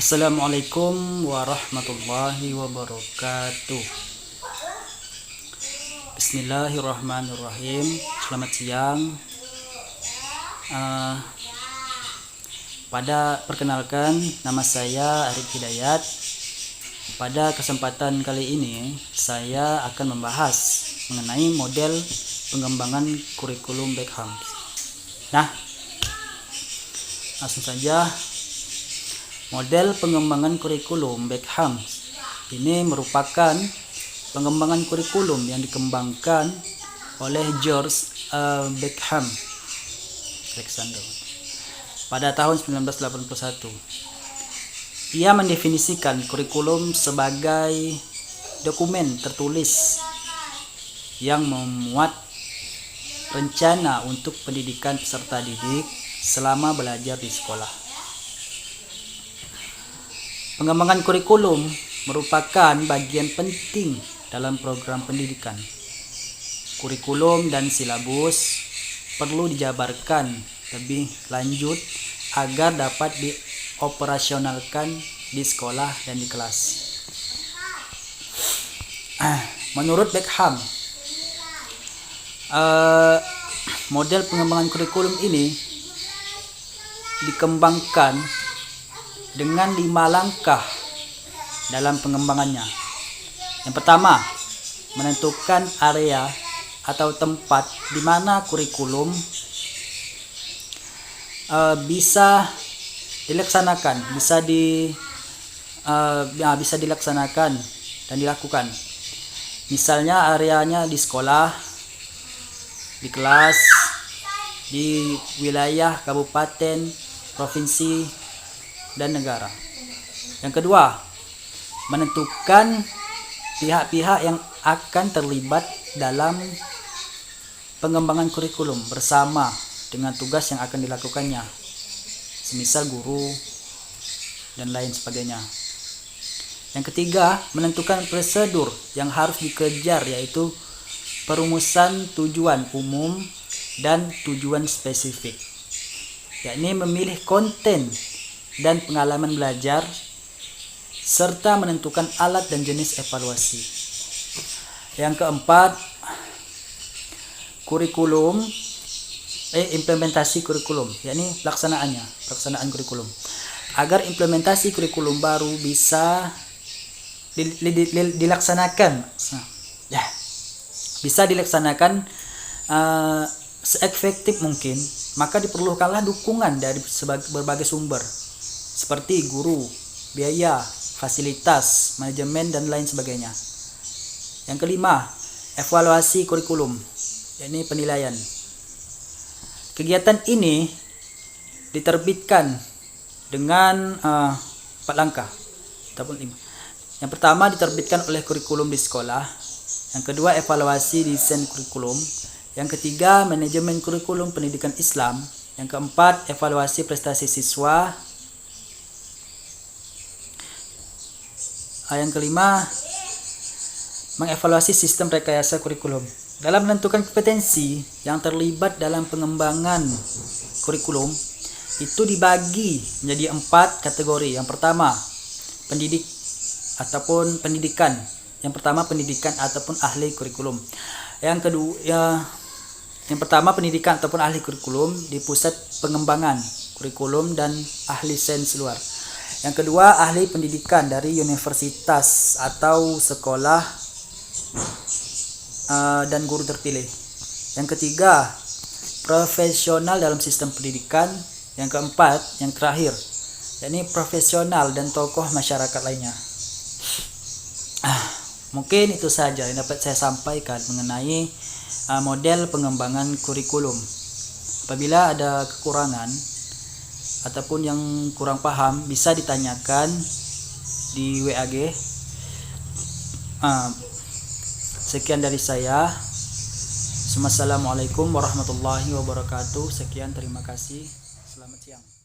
Assalamualaikum warahmatullahi wabarakatuh. Bismillahirrahmanirrahim. Selamat siang. Perkenalkan, nama saya Arif Hidayat. Pada kesempatan kali ini saya akan membahas mengenai model pengembangan kurikulum Beckham. Nah, langsung saja. Model pengembangan kurikulum Beckham ini merupakan pengembangan kurikulum yang dikembangkan oleh George Beckham Alexander pada tahun 1981. Ia mendefinisikan kurikulum sebagai dokumen tertulis yang memuat rencana untuk pendidikan peserta didik selama belajar di sekolah. Pengembangan kurikulum merupakan bagian penting dalam program pendidikan. Kurikulum dan silabus perlu dijabarkan lebih lanjut agar dapat dioperasionalkan di sekolah dan di kelas. Menurut Beckham, model pengembangan kurikulum ini dikembangkan dengan 5 langkah dalam pengembangannya. Yang pertama, menentukan area atau tempat di mana kurikulum bisa dilaksanakan, bisa dilaksanakan dan dilakukan. Misalnya areanya di sekolah, di kelas, di wilayah kabupaten, provinsi, dan negara. Yang kedua, menentukan pihak-pihak yang akan terlibat dalam pengembangan kurikulum bersama dengan tugas yang akan dilakukannya, semisal guru dan lain sebagainya. Yang ketiga, menentukan prosedur yang harus dikejar, yaitu perumusan tujuan umum dan tujuan spesifik, yakni memilih konten dan pengalaman belajar, serta menentukan alat dan jenis evaluasi. Yang keempat, implementasi kurikulum, yakni pelaksanaan kurikulum. Agar implementasi kurikulum baru bisa dilaksanakan seefektif mungkin, maka diperlukanlah dukungan dari berbagai sumber seperti guru, biaya, fasilitas, manajemen, dan lain sebagainya. Yang kelima, evaluasi kurikulum, yakni penilaian. Kegiatan ini diterbitkan dengan 4 langkah ataupun 5. Yang pertama, diterbitkan oleh kurikulum di sekolah. Yang kedua, evaluasi desain kurikulum. Yang ketiga, manajemen kurikulum pendidikan Islam. Yang keempat, evaluasi prestasi siswa. Yang kelima, mengevaluasi sistem rekayasa kurikulum. Dalam menentukan kompetensi yang terlibat dalam pengembangan kurikulum, itu dibagi menjadi 4 kategori. Yang pertama, pendidikan. Yang pertama, pendidikan ataupun ahli kurikulum. Yang pertama, pendidikan ataupun ahli kurikulum di pusat pengembangan kurikulum dan ahli sains luar. Yang kedua, ahli pendidikan dari universitas atau sekolah dan guru terpilih. Yang ketiga, profesional dalam sistem pendidikan. Yang keempat, yang terakhir, yakni profesional dan tokoh masyarakat lainnya. Mungkin itu saja yang dapat saya sampaikan mengenai model pengembangan kurikulum. Apabila ada kekurangan ataupun yang kurang paham, bisa ditanyakan di WAG. Sekian dari saya. Assalamualaikum warahmatullahi wabarakatuh. Sekian, terima kasih. Selamat siang.